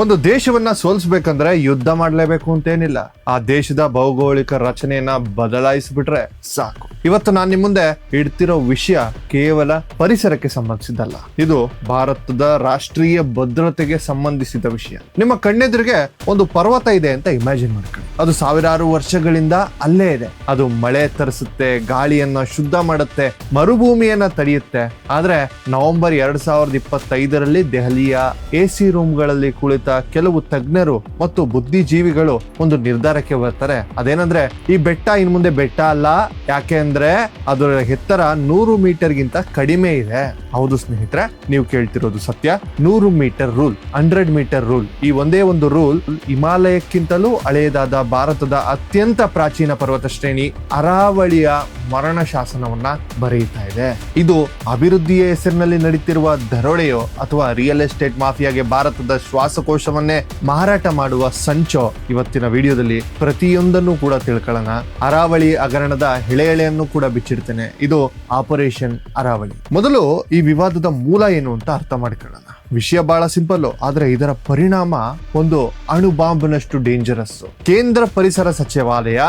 ಒಂದು ದೇಶವನ್ನ ಸೋಲಿಸಬೇಕಂದ್ರೆ ಯುದ್ಧ ಮಾಡಲೇಬೇಕು ಅಂತೇನಿಲ್ಲ. ಆ ದೇಶದ ಭೌಗೋಳಿಕ ರಚನೆಯನ್ನ ಬದಲಾಯಿಸಿಬಿಟ್ರೆ ಸಾಕು. ಇವತ್ತು ನಾನು ನಿಮ್ಮ ಮುಂದೆ ಇಡ್ತಿರೋ ವಿಷಯ ಕೇವಲ ಪರಿಸರಕ್ಕೆ ಸಂಬಂಧಿಸಿದ್ದಲ್ಲ. ಇದು ಭಾರತದ ರಾಷ್ಟ್ರೀಯ ಭದ್ರತೆಗೆ ಸಂಬಂಧಿಸಿದ ವಿಷಯ. ನಿಮ್ಮ ಕಣ್ಣೆದುರಿಗೆ ಒಂದು ಪರ್ವತ ಇದೆ ಅಂತ ಇಮ್ಯಾಜಿನ್ ಮಾಡ್ಕೊಳ್ಳಿ. ಅದು ಸಾವಿರಾರು ವರ್ಷಗಳಿಂದ ಅಲ್ಲೇ ಇದೆ. ಅದು ಮಳೆ ತರಿಸುತ್ತೆ, ಗಾಳಿಯನ್ನ ಶುದ್ಧ ಮಾಡುತ್ತೆ, ಮರುಭೂಮಿಯನ್ನ ತಡೆಯುತ್ತೆ. ಆದ್ರೆ ನವೆಂಬರ್ 2025ರಲ್ಲಿ ದೆಹಲಿಯ AC ರೂಮ್ಗಳಲ್ಲಿ ಕುಳಿತ ಕೆಲವು ತಜ್ಞರು ಮತ್ತು ಬುದ್ಧಿಜೀವಿಗಳು ಒಂದು ನಿರ್ಧಾರಕ್ಕೆ ಬರ್ತಾರೆ. ಅದೇನಂದ್ರೆ ಈ ಬೆಟ್ಟ ಇನ್ ಮುಂದೆ ಬೆಟ್ಟ ಅಲ್ಲ, ಯಾಕೆ ಅಂದ್ರೆ ಅದರ ಎತ್ತರ 100 ಮೀಟರ್ಗಿಂತ ಕಡಿಮೆ ಇದೆ. ಹೌದು ಸ್ನೇಹಿತರೆ, ನೀವು ಕೇಳ್ತಿರೋದು ಸತ್ಯ. 100 ಮೀಟರ್ ರೂಲ್, 100 ಮೀಟರ್ ರೂಲ್. ಈ ಒಂದೇ ಒಂದು ರೂಲ್ ಹಿಮಾಲಯಕ್ಕಿಂತಲೂ ಹಳೆಯದಾದ ಭಾರತದ ಅತ್ಯಂತ ಪ್ರಾಚೀನ ಪರ್ವತ ಶ್ರೇಣಿ ಅರಾವಳಿಯ ಮರಣ ಶಾಸನವನ್ನ ಬರೆಯುತ್ತಾ ಇದೆ. ಇದು ಅಭಿವೃದ್ಧಿಯ ಹೆಸರಿನಲ್ಲಿ ನಡೀತಿರುವ ದರೋಡೆಯೋ ಅಥವಾ ರಿಯಲ್ ಎಸ್ಟೇಟ್ ಮಾಫಿಯಾಗೆ ಭಾರತದ ಶ್ವಾಸಕೋಶವನ್ನೇ ಮಾರಾಟ ಮಾಡುವ ಸಂಚೋ? ಇವತ್ತಿನ ವಿಡಿಯೋದಲ್ಲಿ ಪ್ರತಿಯೊಂದನ್ನು ಕೂಡ ತಿಳ್ಕೊಳ್ಳೋಣ. ಅರಾವಳಿ ಹಗರಣದ ಎಳೆಯನ್ನು ಕೂಡ ಬಿಚ್ಚಿಡ್ತೇನೆ. ಇದು ಆಪರೇಷನ್ ಅರಾವಳಿ. ಮೊದಲು ಈ ವಿವಾದದ ಮೂಲ ಏನು ಅಂತ ಅರ್ಥ ಮಾಡಿಕೊಳ್ಳೋಣ. ವಿಷಯ ಬಹಳ ಸಿಂಪಲ್, ಆದ್ರೆ ಇದರ ಪರಿಣಾಮ ಒಂದು ಅಣು ಬಾಂಬ್ನಷ್ಟು ಡೇಂಜರಸ್. ಕೇಂದ್ರ ಪರಿಸರ ಸಚಿವಾಲಯ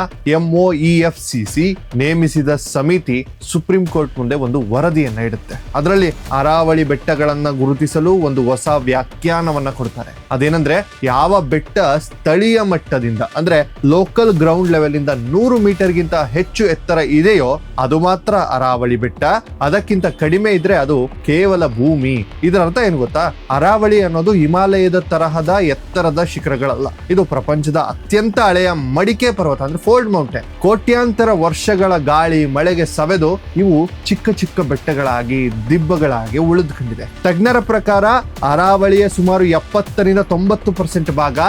MOEFCC ನೇಮಿಸಿದ ಸಮಿತಿ ಸುಪ್ರೀಂ ಕೋರ್ಟ್ ಮುಂದೆ ಒಂದು ವರದಿಯನ್ನ ಇಡುತ್ತೆ. ಅದರಲ್ಲಿ ಅರಾವಳಿ ಬೆಟ್ಟಗಳನ್ನ ಗುರುತಿಸಲು ಒಂದು ಹೊಸ ವ್ಯಾಖ್ಯಾನವನ್ನ ಕೊಡ್ತಾರೆ. ಅದೇನಂದ್ರೆ ಯಾವ ಬೆಟ್ಟ ಸ್ಥಳೀಯ ಮಟ್ಟದಿಂದ ಅಂದ್ರೆ ಲೋಕಲ್ ಗ್ರೌಂಡ್ ಲೆವೆಲ್ ಇಂದ 100 ಮೀಟರ್ಗಿಂತ ಹೆಚ್ಚು ಎತ್ತರ ಇದೆಯೋ ಅದು ಮಾತ್ರ ಅರಾವಳಿ ಬೆಟ್ಟ. ಅದಕ್ಕಿಂತ ಕಡಿಮೆ ಇದ್ರೆ ಅದು ಕೇವಲ ಭೂಮಿ. ಇದರ ಅರ್ಥ ಏನು ಗೊತ್ತಾ? ಅರಾವಳಿ ಅನ್ನೋದು ಹಿಮಾಲಯದ ತರಹದ ಎತ್ತರದ ಶಿಖರಗಳಲ್ಲ. ಇದು ಪ್ರಪಂಚದ ಅತ್ಯಂತ ಹಳೆಯ ಮಡಿಕೆ ಪರ್ವತ ಅಂದ್ರೆ ಫೋಲ್ಡ್ ಮೌಂಟೇನ್. ಕೋಟ್ಯಾಂತರ ವರ್ಷಗಳ ಗಾಳಿ ಮಳೆಗೆ ಸವೆದು ಇವು ಚಿಕ್ಕ ಚಿಕ್ಕ ಬೆಟ್ಟಗಳಾಗಿ ದಿಬ್ಬಗಳಾಗಿ ಉಳಿದುಕೊಂಡಿದೆ. ತಜ್ಞರ ಪ್ರಕಾರ ಅರಾವಳಿಯ ಸುಮಾರು 70-90% ಭಾಗ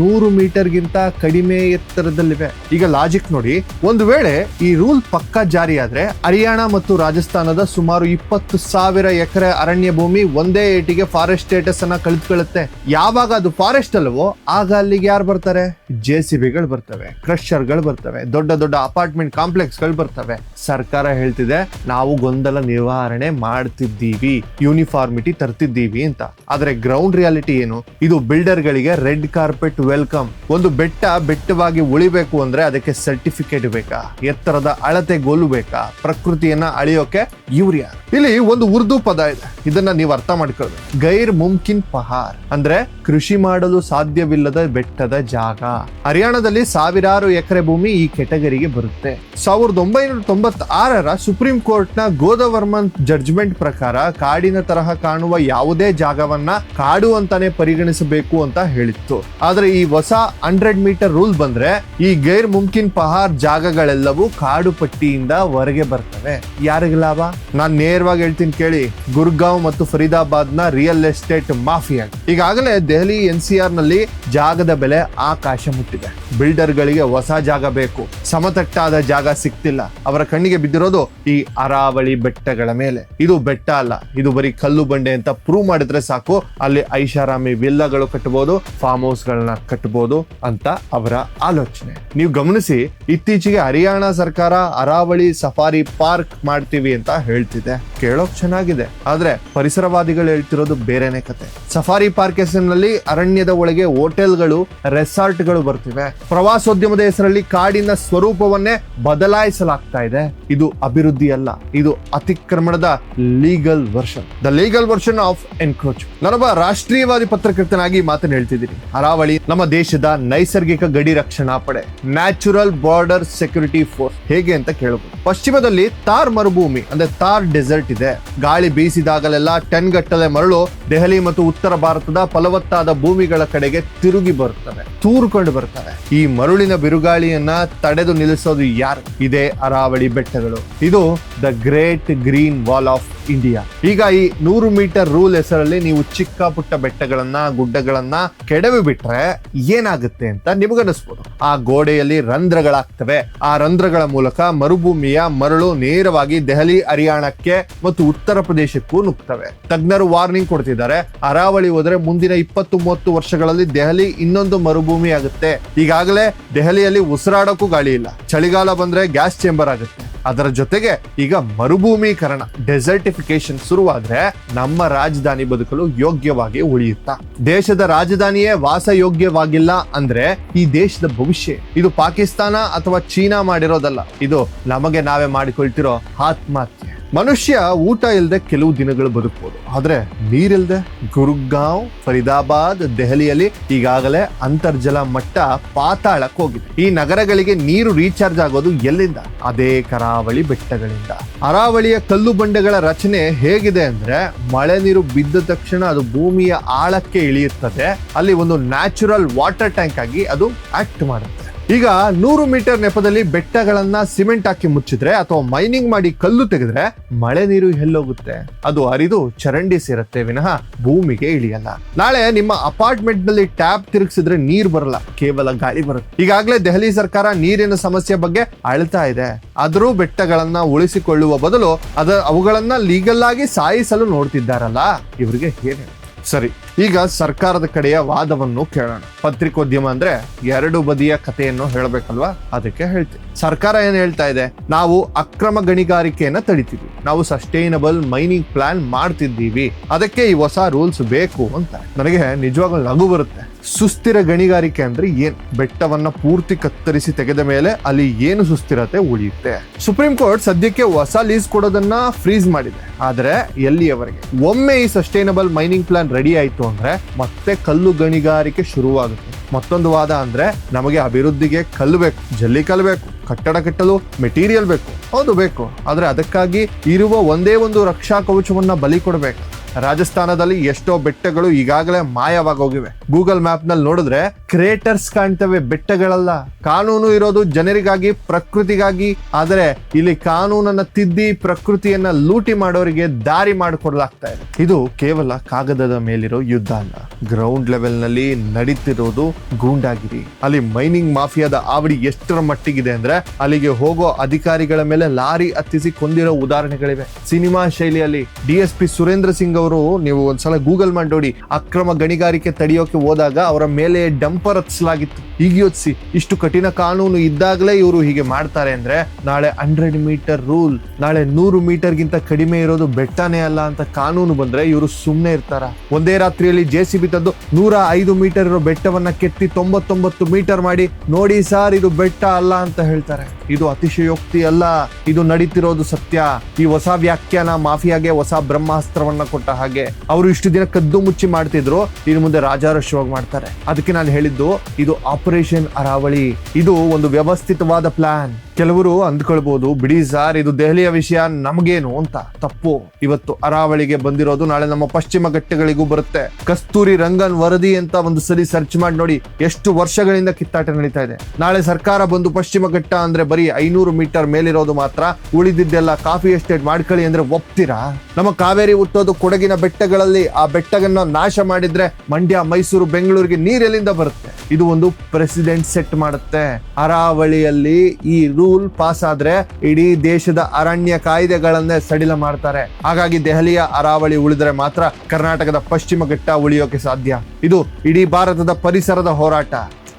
100 ಮೀಟರ್ಗಿಂತ ಕಡಿಮೆ ಎತ್ತರದಲ್ಲಿವೆ. ಈಗ ಲಾಜಿಕ್ ನೋಡಿ, ಒಂದು ವೇಳೆ ಈ ರೂಲ್ ಪಕ್ಕಾ ಜಾರಿಯಾದ್ರೆ ಹರಿಯಾಣ ಮತ್ತು ರಾಜಸ್ಥಾನದ ಸುಮಾರು 20,000 ಎಕರೆ ಅರಣ್ಯ ಭೂಮಿ ಒಂದೇ ಏಟಿಗೆ ಫಾರೆಸ್ಟ್ ಸ್ಟೇಟಸ್ ಅನ್ನ ಕಳೆದುಕೊಳ್ಳುತ್ತೆ. ಯಾವಾಗ ಅದು ಫಾರೆಸ್ಟ್ ಅಲ್ವೋ ಆಗ ಅಲ್ಲಿಗೆ ಯಾರು ಬರ್ತಾರೆ? JCBಗಳು ಬರ್ತವೆ, ಕ್ರಷರ್ಗಳು ಬರ್ತವೆ, ದೊಡ್ಡ ದೊಡ್ಡ ಅಪಾರ್ಟ್ಮೆಂಟ್ ಕಾಂಪ್ಲೆಕ್ಸ್ ಗಳು ಬರ್ತವೆ. ಸರ್ಕಾರ ಹೇಳ್ತಿದೆ ನಾವು ಗೊಂದಲ ನಿವಾರಣೆ ಮಾಡ್ತಿದ್ದೀವಿ, ಯೂನಿಫಾರ್ಮಿಟಿ ತರ್ತಿದ್ದೀವಿ ಅಂತ. ಆದ್ರೆ ಗ್ರೌಂಡ್ ರಿಯಾಲಿಟಿ ಏನು? ಇದು ಬಿಲ್ಡರ್ ಗಳಿಗೆ ರೆಡ್ ಕಾರ್ಪೆಟ್ ವೆಲ್ಕಮ್. ಒಂದು ಬೆಟ್ಟವಾಗಿ ಉಳಿಬೇಕು ಅಂದ್ರೆ ಅದಕ್ಕೆ ಸರ್ಟಿಫಿಕೇಟ್ ಬೇಕಾ? ಎತ್ತರದ ಅಳತೆ ಗೋಲು ಬೇಕಾ? ಪ್ರಕೃತಿಯನ್ನ ಅಳಿಯೋಕೆ ಯೂರಿಯಾ. ಇಲ್ಲಿ ಒಂದು ಉರ್ದು ಪದ ಇದೆ, ಇದನ್ನ ನೀವು ಅರ್ಥ ಮಾಡ್ಕೊಳ್ಬೇಕು. ಗೈರ್ ಮುಮ್ಕಿನ್ ಪಹಾರ್ ಅಂದ್ರೆ ಕೃಷಿ ಮಾಡಲು ಸಾಧ್ಯವಿಲ್ಲದ ಬೆಟ್ಟದ ಜಾಗ. ಹರಿಯಾಣದಲ್ಲಿ ಸಾವಿರಾರು ಎಕರೆ ಭೂಮಿ ಈ ಕೆಟಗರಿಗೆ ಬರುತ್ತೆ. 1996ರ ಸುಪ್ರೀಂ ಕೋರ್ಟ್ ನ ಗೋದವರ್ಮನ್ ಜಡ್ಜ್ಮೆಂಟ್ ಪ್ರಕಾರ ಕಾಡಿನ ತರಹ ಕಾಣುವ ಯಾವುದೇ ಜಾಗವನ್ನ ಕಾಡು ಅಂತಾನೆ ಪರಿಗಣಿಸಬೇಕು ಅಂತ ಹೇಳಿತ್ತು. ಆದ್ರೆ ಈ ಹೊಸ 100 ಮೀಟರ್ ರೂಲ್ ಬಂದ್ರೆ ಈ ಗೈರ್ ಮುಮ್ಕಿನ್ ಪಹಾರ್ ಜಾಗಗಳೆಲ್ಲವೂ ಕಾಡು ಪಟ್ಟಿಯಿಂದ ಹೊರಗೆ ಬರ್ತವೆ. ಯಾರಿಗೆ ಲಾಭ? ನಾನ್ ನೇರವಾಗಿ ಹೇಳ್ತೀನಿ ಕೇಳಿ. ಗುರ್ಗಾಂವ್ ಮತ್ತು ಫರೀದಾಬಾದ್ ನ ರಿಯಲ್ ಎಸ್ಟೇಟ್ ಮಾಫಿಯಾ. ಈಗಾಗಲೇ ದೆಹಲಿ NCR ನಲ್ಲಿ ಜಾಗದ ಬೆಲೆ ಆಕಾಶ ಮುಟ್ಟಿದೆ. ಬಿಲ್ಡರ್ ಗಳಿಗೆ ಹೊಸ ಜಾಗ ಬೇಕು, ಸಮತಟ್ಟಾದ ಜಾಗ ಸಿಗ್ತಿಲ್ಲ. ಅವರ ಕಣ್ಣಿಗೆ ಬಿದ್ದಿರೋದು ಈ ಅರಾವಳಿ ಬೆಟ್ಟಗಳ ಮೇಲೆ. ಇದು ಬೆಟ್ಟ ಅಲ್ಲ, ಇದು ಬರೀ ಕಲ್ಲು ಬಂಡೆ ಅಂತ ಪ್ರೂವ್ ಮಾಡಿದ್ರೆ ಸಾಕು, ಅಲ್ಲಿ ಐಷಾರಾಮಿ ವಿಲ್ಲಾಗಳು ಕಟ್ಟಬಹುದು, ಫಾರ್ಮ್ ಹೌಸ್ ಗಳನ್ನ ಕಟ್ಟಬಹುದು ಅಂತ ಅವರ ಆಲೋಚನೆ. ನೀವು ಗಮನಿಸಿ, ಇತ್ತೀಚೆಗೆ ಹರಿಯಾಣ ಸರ್ಕಾರ ಅರಾವಳಿ ಸಫಾರಿ ಪಾರ್ಕ್ ಮಾಡ್ತೀವಿ ಅಂತ ಹೇಳ್ತಿದೆ. ಕೇಳೋಕ್ ಚೆನ್ನಾಗಿದೆ, ಆದ್ರೆ ಪರಿಸರವಾದಿಗಳು ಹೇಳ್ತಿರೋದು ಬೇರೆನೆ ಕತೆ. ಸಫಾರಿ ಪಾರ್ಕ್ ಹೆಸರಿನಲ್ಲಿ ಅರಣ್ಯದ ಒಳಗೆ ಹೋಟೆಲ್ಗಳು, ರೆಸಾರ್ಟ್ಗಳು ಬರ್ತಿವೆ. ಪ್ರವಾಸೋದ್ಯಮದ ಹೆಸರಲ್ಲಿ ಕಾಡಿನ ಸ್ವರೂಪವನ್ನೇ ಬದಲಾಯಿಸಲಾಗ್ತಾ ಇದೆ. ಇದು ಅಭಿವೃದ್ಧಿ ಅಲ್ಲ, ಇದು ಅತಿಕ್ರಮಣದ legal version, the legal version of encroachment. ನಾನೊಬ್ಬ ರಾಷ್ಟ್ರೀಯವಾದಿ ಪತ್ರಕರ್ತನಾಗಿ ಮಾತನ್ನು ಹೇಳ್ತಿದ್ದೀನಿ. ಅರಾವಳಿ ನಮ್ಮ ದೇಶದ ನೈಸರ್ಗಿಕ ಗಡಿ ರಕ್ಷಣಾ ಪಡೆ, ನ್ಯಾಚುರಲ್ ಬಾರ್ಡರ್ ಸೆಕ್ಯೂರಿಟಿ ಫೋರ್ಸ್. ಹೇಗೆ ಅಂತ ಕೇಳಬಹುದು. ಪಶ್ಚಿಮದಲ್ಲಿ ಥಾರ್ ಮರುಭೂಮಿ ಅಂದ್ರೆ ಥಾರ್ ಡೆಸರ್ಟ್ ಇದೆ. ಗಾಳಿ ಬೀಸಿದಾಗಲೆಲ್ಲ ಟನ್ಗಟ್ಟಲೆ ಮರಳು ದೆಹಲಿ ಮತ್ತು ಉತ್ತರ ಭಾರತದ ಫಲವತ್ತಾದ ಭೂಮಿಗಳ ಕಡೆಗೆ ತಿರುಗಿ ಬರುತ್ತವೆ, ತೂರ್ಕೊಂಡು ಬರ್ತವೆ. ಈ ಮರುಳಿನ ಬಿರುಗಾಳಿಯನ್ನ ತಡೆದು ನಿಲ್ಲಿಸೋದು ಯಾರು? ಇದೇ ಅರಾವಳಿ ಬೆಟ್ಟಗಳು. ಇದು the great green wall of India. ಈಗ ಈ 100 ಮೀಟರ್ ರೂಲ್ ಹೆಸರಲ್ಲಿ ನೀವು ಚಿಕ್ಕ ಪುಟ್ಟ ಬೆಟ್ಟಗಳನ್ನ ಗುಡ್ಡಗಳನ್ನ ಕೆಡವಿ ಬಿಟ್ರೆ ಏನಾಗುತ್ತೆ ಅಂತ ನಿಮಗನಿಸ್ಬೋದು. ಆ ಗೋಡೆಯಲ್ಲಿ ರಂಧ್ರಗಳಾಗ್ತವೆ. ಆ ರಂಧ್ರಗಳ ಮೂಲಕ ಮರುಭೂಮಿಯ ಮರಳು ನೇರವಾಗಿ ದೆಹಲಿ, ಹರಿಯಾಣಕ್ಕೆ ಮತ್ತು ಉತ್ತರ ಪ್ರದೇಶಕ್ಕೂ ನುಗ್ತವೆ. ತಜ್ಞರು ವಾರ್ನಿಂಗ್ ಕೊಡ್ತಿದ್ದಾರೆ, ಅರಾವಳಿ ಹೋದ್ರೆ ಮುಂದಿನ 20-30 ವರ್ಷಗಳಲ್ಲಿ ದೆಹಲಿ ಇನ್ನೊಂದು ಮರುಭೂಮಿ ಆಗುತ್ತೆ. ಈಗಾಗಲೇ ದೆಹಲಿಯಲ್ಲಿ ಉಸಿರಾಡೋಕ್ಕೂ ಗಾಳಿ ಇಲ್ಲ. ಚಳಿಗಾಲ ಬಂದ್ರೆ ಗ್ಯಾಸ್ ಚೇಂಬರ್ ಆಗುತ್ತೆ. ಅದರ ಜೊತೆಗೆ ಈಗ ಮರುಭೂಮೀಕರಣ ಡೆಸರ್ಟಿಫಿಕೇಶನ್ ಶುರುವಾದ್ರೆ ನಮ್ಮ ರಾಜಧಾನಿ ಬದುಕಲು ಯೋಗ್ಯವಾಗಿ ಉಳಿಯುತ್ತಾ? ದೇಶದ ರಾಜಧಾನಿಯೇ ವಾಸಯೋಗ್ಯವಾಗಿಲ್ಲ ಅಂದ್ರೆ ಈ ದೇಶದ ಭವಿಷ್ಯ ಇದು ಪಾಕಿಸ್ತಾನ ಅಥವಾ ಚೀನಾ ಮಾಡಿರೋದಲ್ಲ, ಇದು ನಮಗೆ ನಾವೇ ಮಾಡಿಕೊಳ್ತಿರೋ ಆತ್ಮಹತ್ಯೆ. ಮನುಷ್ಯ ಊಟ ಇಲ್ಲದೆ ಕೆಲವು ದಿನಗಳು ಬದುಕಬಹುದು, ಆದ್ರೆ ನೀರಿಲ್ದೆ ಗುರುಗಾಂವ್, ಫರೀದಾಬಾದ್, ದೆಹಲಿಯಲ್ಲಿ ಈಗಾಗಲೇ ಅಂತರ್ಜಲ ಮಟ್ಟ ಪಾತಾಳಕ್ಕೆ ಹೋಗಿದೆ. ಈ ನಗರಗಳಿಗೆ ನೀರು ರೀಚಾರ್ಜ್ ಆಗೋದು ಎಲ್ಲಿಂದ? ಅದೇ ಕರಾವಳಿ ಬೆಟ್ಟಗಳಿಂದ. ಅರಾವಳಿಯ ಕಲ್ಲು ಬಂಡೆಗಳ ರಚನೆ ಹೇಗಿದೆ ಅಂದ್ರೆ, ಮಳೆ ನೀರು ಬಿದ್ದ ತಕ್ಷಣ ಅದು ಭೂಮಿಯ ಆಳಕ್ಕೆ ಇಳಿಯುತ್ತದೆ, ಅಲ್ಲಿ ಒಂದು ನ್ಯಾಚುರಲ್ ವಾಟರ್ ಟ್ಯಾಂಕ್ ಆಗಿ ಅದು ಆಕ್ಟ್ ಮಾಡುತ್ತೆ. ಈಗ 100 ಮೀಟರ್ ನೆಪದಲ್ಲಿ ಬೆಟ್ಟಗಳನ್ನ ಸಿಮೆಂಟ್ ಹಾಕಿ ಮುಚ್ಚಿದ್ರೆ ಅಥವಾ ಮೈನಿಂಗ್ ಮಾಡಿ ಕಲ್ಲು ತೆಗೆದ್ರೆ ಮಳೆ ನೀರು ಎಲ್ಲೋಗುತ್ತೆ? ಅದು ಹರಿದು ಚರಂಡಿ ಸೇರುತ್ತೆ ವಿನಃ ಭೂಮಿಗೆ ಇಳಿಯಲ್ಲ. ನಾಳೆ ನಿಮ್ಮ ಅಪಾರ್ಟ್ಮೆಂಟ್ ನಲ್ಲಿ ಟ್ಯಾಪ್ ತಿರುಗಿಸಿದ್ರೆ ನೀರ್ ಬರಲ್ಲ, ಕೇವಲ ಗಾಳಿ ಬರುತ್ತೆ. ಈಗಾಗಲೇ ದೆಹಲಿ ಸರ್ಕಾರ ನೀರಿನ ಸಮಸ್ಯೆ ಬಗ್ಗೆ ಅಳ್ತಾ ಇದೆ. ಆದರೂ ಬೆಟ್ಟಗಳನ್ನ ಉಳಿಸಿಕೊಳ್ಳುವ ಬದಲು ಅವುಗಳನ್ನ ಲೀಗಲ್ ಆಗಿ ಸಾಯಿಸಲು ನೋಡ್ತಿದ್ದಾರಲ್ಲ, ಇವರಿಗೆ ಹೇಗೆ? ಸರಿ, ಈಗ ಸರ್ಕಾರದ ಕಡೆಯ ವಾದವನ್ನು ಕೇಳೋಣ. ಪತ್ರಿಕೋದ್ಯಮ ಅಂದ್ರೆ ಎರಡು ಬದಿಯ ಕಥೆಯನ್ನು ಹೇಳಬೇಕಲ್ವಾ? ಅದಕ್ಕೆ ಹೇಳ್ತೀವಿ. ಸರ್ಕಾರ ಏನ್ ಹೇಳ್ತಾ ಇದೆ? ನಾವು ಅಕ್ರಮ ಗಣಿಗಾರಿಕೆಯನ್ನ ತಡಿತೀವಿ, ನಾವು ಸಸ್ಟೈನಬಲ್ ಮೈನಿಂಗ್ ಪ್ಲಾನ್ ಮಾಡ್ತಿದ್ದೀವಿ, ಅದಕ್ಕೆ ಈ ಹೊಸ ರೂಲ್ಸ್ ಬೇಕು ಅಂತ. ನನಗೆ ನಿಜವಾಗ್ಲೂ ನಗು ಬರುತ್ತೆ. ಸುಸ್ಥಿರ ಗಣಿಗಾರಿಕೆ ಅಂದ್ರೆ ಏನ್? ಬೆಟ್ಟವನ್ನ ಪೂರ್ತಿ ಕತ್ತರಿಸಿ ತೆಗೆದ ಮೇಲೆ ಅಲ್ಲಿ ಏನು ಸುಸ್ಥಿರತೆ ಉಳಿಯುತ್ತೆ? ಸುಪ್ರೀಂ ಕೋರ್ಟ್ ಸದ್ಯಕ್ಕೆ ಹೊಸ ಲೀಸ್ ಕೊಡೋದನ್ನ ಫ್ರೀಸ್ ಮಾಡಿದೆ, ಆದ್ರೆ ಎಲ್ಲಿಯವರೆಗೆ? ಒಮ್ಮೆ ಈ ಸಸ್ಟೈನಬಲ್ ಮೈನಿಂಗ್ ಪ್ಲಾನ್ ರೆಡಿ ಆಯ್ತು ಅಂದ್ರೆ ಮತ್ತೆ ಕಲ್ಲು ಗಣಿಗಾರಿಕೆ ಶುರುವಾಗುತ್ತೆ. ಮತ್ತೊಂದು ವಾದ ಅಂದ್ರೆ, ನಮಗೆ ಅಭಿವೃದ್ಧಿಗೆ ಕಲ್ಲು ಬೇಕು, ಜಲ್ಲಿ ಕಲ್ಲು ಬೇಕು, ಕಟ್ಟಡ ಕಟ್ಟಲು ಮೆಟೀರಿಯಲ್ ಬೇಕು. ಹೌದು ಬೇಕು, ಆದ್ರೆ ಅದಕ್ಕಾಗಿ ಇರುವ ಒಂದೇ ಒಂದು ರಕ್ಷಾ ಕವಚವನ್ನ ಬಲಿ ಕೊಡಬೇಕು. ರಾಜಸ್ಥಾನದಲ್ಲಿ ಎಷ್ಟೋ ಬೆಟ್ಟಗಳು ಈಗಾಗಲೇ ಮಾಯವಾಗೋಗಿವೆ. ಗೂಗಲ್ ಮ್ಯಾಪ್ ನಲ್ಲಿ ನೋಡಿದ್ರೆ ಕ್ರೇಟರ್ಸ್ ಕಾಣ್ತವೆ, ಬೆಟ್ಟಗಳಲ್ಲ. ಕಾನೂನು ಇರೋದು ಜನರಿಗಾಗಿ, ಪ್ರಕೃತಿಗಾಗಿ. ಆದರೆ ಇಲ್ಲಿ ಕಾನೂನನ್ನ ತಿದ್ದಿ ಪ್ರಕೃತಿಯನ್ನ ಲೂಟಿ ಮಾಡೋರಿಗೆ ದಾರಿ ಮಾಡಿಕೊಡ್ಲಾಗ್ತಾ ಇದೆ. ಇದು ಕೇವಲ ಕಾಗದದ ಮೇಲಿರೋ ಯುದ್ಧ ಅಲ್ಲ, ಗ್ರೌಂಡ್ ಲೆವೆಲ್ ನಲ್ಲಿ ನಡೀತಿರೋದು ಗೂಂಡಾಗಿರಿ. ಅಲ್ಲಿ ಮೈನಿಂಗ್ ಮಾಫಿಯಾದ ಆವಡಿ ಎಷ್ಟರ ಮಟ್ಟಿಗಿದೆ ಅಂದ್ರೆ, ಅಲ್ಲಿಗೆ ಹೋಗೋ ಅಧಿಕಾರಿಗಳ ಮೇಲೆ ಲಾರಿ ಹತ್ತಿಸಿ ಕೊಂದಿರೋ ಉದಾಹರಣೆಗಳಿವೆ. ಸಿನಿಮಾ ಶೈಲಿಯಲ್ಲಿ DSP ಸುರೇಂದ್ರ ಸಿಂಗ್ ಅವರು, ನೀವು ಒಂದ್ಸಲ ಗೂಗಲ್ ಮಾಡಿ ನೋಡಿ, ಅಕ್ರಮ ಗಣಿಗಾರಿಕೆ ತಡೆಯೋಕೆ ಹೋದಾಗ ಅವರ ಮೇಲೆ ಡಂಪರ್ ಹತ್ತಿಸಲಾಗಿತ್ತು. ಈಗ ಯೋಚಿಸಿ, ಇಷ್ಟು ಕಠಿಣ ಕಾನೂನು ಇದ್ದಾಗಲೇ ಇವರು ಹೀಗೆ ಮಾಡ್ತಾರೆ ಅಂದ್ರೆ, ನಾಳೆ 100 ಮೀಟರ್ ರೂಲ್, ನಾಳೆ 100 ಮೀಟರ್ಗಿಂತ ಕಡಿಮೆ ಇರೋದು ಬೆಟ್ಟನೇ ಅಲ್ಲ ಅಂತ ಕಾನೂನು ಬಂದ್ರೆ ಇವರು ಸುಮ್ಮನೆ ಇರ್ತಾರ? ಒಂದೇ ರಾತ್ರಿಯಲ್ಲಿ JCB ತಂದು 105 ಮೀಟರ್ ಇರೋ ಬೆಟ್ಟವನ್ನ ಕೆತ್ತಿ 99 ಮೀಟರ್ ಮಾಡಿ, ನೋಡಿ ಸಾರ್ ಇದು ಬೆಟ್ಟ ಅಲ್ಲ ಅಂತ ಹೇಳ್ತಾರೆ. ಇದು ಅತಿಶಯೋಕ್ತಿ ಅಲ್ಲ, ಇದು ನಡೀತಿರೋದು ಸತ್ಯ. ಈ ಹೊಸ ವ್ಯಾಖ್ಯಾನ ಮಾಫಿಯಾಗೆ ಹೊಸ ಬ್ರಹ್ಮಾಸ್ತ್ರವನ್ನ ಕೊಟ್ಟ ಹಾಗೆ. ಅವರು ಇಷ್ಟು ದಿನ ಕದ್ದು ಮುಚ್ಚಿ ಮಾಡ್ತಿದ್ರು, ಇನ್ನು ಮುಂದೆ ರಾಜಾರೋಷವಾಗಿ ಮಾಡ್ತಾರೆ. ಅದಕ್ಕೆ ನಾನು ಹೇಳಿದ್ದು, ಇದು ಆಪರೇಷನ್ ಅರಾವಳಿ, ಇದು ಒಂದು ವ್ಯವಸ್ಥಿತವಾದ ಪ್ಲಾನ್. ಕೆಲವರು ಅಂದ್ಕೊಳ್ಬಹುದು, ಬಿಡಿ ಸಾರ್ ಇದು ದೆಹಲಿಯ ವಿಷಯ, ನಮಗೇನು ಅಂತ. ತಪ್ಪು. ಇವತ್ತು ಅರಾವಳಿಗೆ ಬಂದಿರೋದು ನಾಳೆ ನಮ್ಮ ಪಶ್ಚಿಮ ಘಟ್ಟಗಳಿಗೂ ಬರುತ್ತೆ. ಕಸ್ತೂರಿ ರಂಗನ್ ವರದಿ ಅಂತ ಒಂದು ಸರಿ ಸರ್ಚ್ ಮಾಡಿ ನೋಡಿ, ಎಷ್ಟು ವರ್ಷಗಳಿಂದ ಕಿತ್ತಾಟ ನಡೀತಾ ಇದೆ. ನಾಳೆ ಸರ್ಕಾರ ಬಂದು ಪಶ್ಚಿಮ ಘಟ್ಟ ಅಂದ್ರೆ ಬರೀ 500 ಮೀಟರ್ ಮೇಲಿರೋದು ಮಾತ್ರ, ಉಳಿದಿದ್ದೆಲ್ಲ ಕಾಫಿ ಎಸ್ಟೇಟ್ ಮಾಡ್ಕೊಳ್ಳಿ ಅಂದ್ರೆ ಒಪ್ತೀರಾ? ನಮ್ಮ ಕಾವೇರಿ ಹುಟ್ಟೋದು ಕೊಡಗಿನ ಬೆಟ್ಟಗಳಲ್ಲಿ. ಆ ಬೆಟ್ಟಗಳನ್ನ ನಾಶ ಮಾಡಿದ್ರೆ ಮಂಡ್ಯ, ಮೈಸೂರು, ಬೆಂಗಳೂರಿಗೆ ನೀರೆಲ್ಲಿಂದ ಬರುತ್ತೆ? ಇದು ಒಂದು ಪ್ರೆಸಿಡೆಂಟ್ ಸೆಟ್ ಮಾಡುತ್ತೆ. ಅರಾವಳಿಯಲ್ಲಿ ಈ ರೂಲ್ ಪಾಸ್ ಆದ್ರೆ ಇಡೀ ದೇಶದ ಅರಣ್ಯ ಕಾಯ್ದೆಗಳನ್ನೇ ಸಡಿಲ ಮಾಡ್ತಾರೆ. ಹಾಗಾಗಿ ದೆಹಲಿಯ ಅರಾವಳಿ ಉಳಿದ್ರೆ ಮಾತ್ರ ಕರ್ನಾಟಕದ ಪಶ್ಚಿಮ ಘಟ್ಟ ಉಳಿಯೋಕೆ ಸಾಧ್ಯ. ಇದು ಇಡೀ ಭಾರತದ ಪರಿಸರದ ಹೋರಾಟ.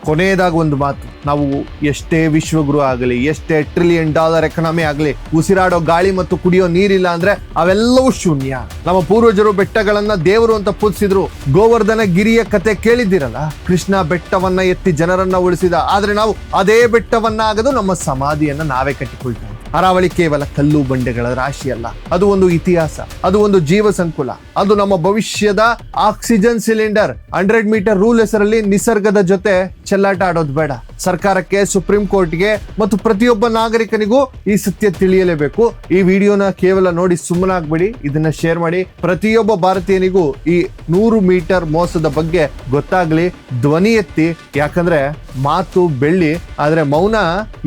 ಕೊನೆಯದಾಗಿ ಒಂದು ಮಾತು, ನಾವು ಎಷ್ಟೇ ವಿಶ್ವಗುರು ಆಗಲಿ, ಎಷ್ಟೇ $1 ಟ್ರಿಲಿಯನ್ ಎಕಾನಮಿ ಆಗಲಿ, ಉಸಿರಾಡೋ ಗಾಳಿ ಮತ್ತು ಕುಡಿಯೋ ನೀರಿಲ್ಲ ಅಂದ್ರೆ ಅವೆಲ್ಲವೂ ಶೂನ್ಯ. ನಮ್ಮ ಪೂರ್ವಜರು ಬೆಟ್ಟಗಳನ್ನ ದೇವರು ಅಂತ ಪೂಜಿಸಿದ್ರು. ಗೋವರ್ಧನ ಗಿರಿಯ ಕತೆ ಕೇಳಿದ್ದೀರಲ್ಲ? ಕೃಷ್ಣ ಬೆಟ್ಟವನ್ನ ಎತ್ತಿ ಜನರನ್ನ ಉಳಿಸಿದ, ಆದ್ರೆ ನಾವು ಅದೇ ಬೆಟ್ಟವನ್ನ ಆಗದು ನಮ್ಮ ಸಮಾಧಿಯನ್ನ ನಾವೇ ಕಟ್ಟಿಕೊಳ್ತೇವೆ. ಅರಾವಳಿ ಕೇವಲ ಕಲ್ಲು ಬಂಡೆಗಳ ರಾಶಿ ಅಲ್ಲ, ಅದು ಒಂದು ಇತಿಹಾಸ, ಅದು ಒಂದು ಜೀವ ಸಂಕುಲ, ಅದು ನಮ್ಮ ಭವಿಷ್ಯದ ಆಕ್ಸಿಜನ್ ಸಿಲಿಂಡರ್. 100 ಮೀಟರ್ ರೂಲ್ ಹೆಸರಲ್ಲಿ ನಿಸರ್ಗದ ಜೊತೆ ಚೆಲ್ಲಾಟ ಆಡೋದು ಬೇಡ. ಸರ್ಕಾರಕ್ಕೆ, ಸುಪ್ರೀಂ ಕೋರ್ಟ್ಗೆ ಮತ್ತು ಪ್ರತಿಯೊಬ್ಬ ನಾಗರಿಕನಿಗೂ ಈ ಸತ್ಯ ತಿಳಿಯಲೇಬೇಕು. ಈ ವಿಡಿಯೋನ ಕೇವಲ ನೋಡಿ ಸುಮ್ಮನಾಗ್ಬಿಡಿ, ಇದನ್ನ ಶೇರ್ ಮಾಡಿ. ಪ್ರತಿಯೊಬ್ಬ ಭಾರತೀಯನಿಗೂ ಈ 100 ಮೀಟರ್ ಮೋಸದ ಬಗ್ಗೆ ಗೊತ್ತಾಗ್ಲಿ. ಧ್ವನಿ ಎತ್ತಿ, ಯಾಕಂದ್ರೆ ಮಾತು ಬೆಳ್ಳಿ, ಆದ್ರೆ ಮೌನ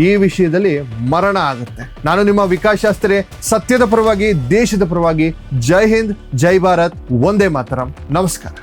ಈ ವಿಷಯದಲ್ಲಿ ಮರಣ ಆಗುತ್ತೆ. ನಾನು ನಿಮ್ಮ ವಿಕಾಸ್ ಶಾಸ್ತ್ರಿ, ಸತ್ಯದ ಪರವಾಗಿ, ದೇಶದ ಪರವಾಗಿ. ಜೈ ಹಿಂದ್, ಜೈ ಭಾರತ್, ವಂದೇ ಮಾತರಂ. ನಮಸ್ಕಾರ.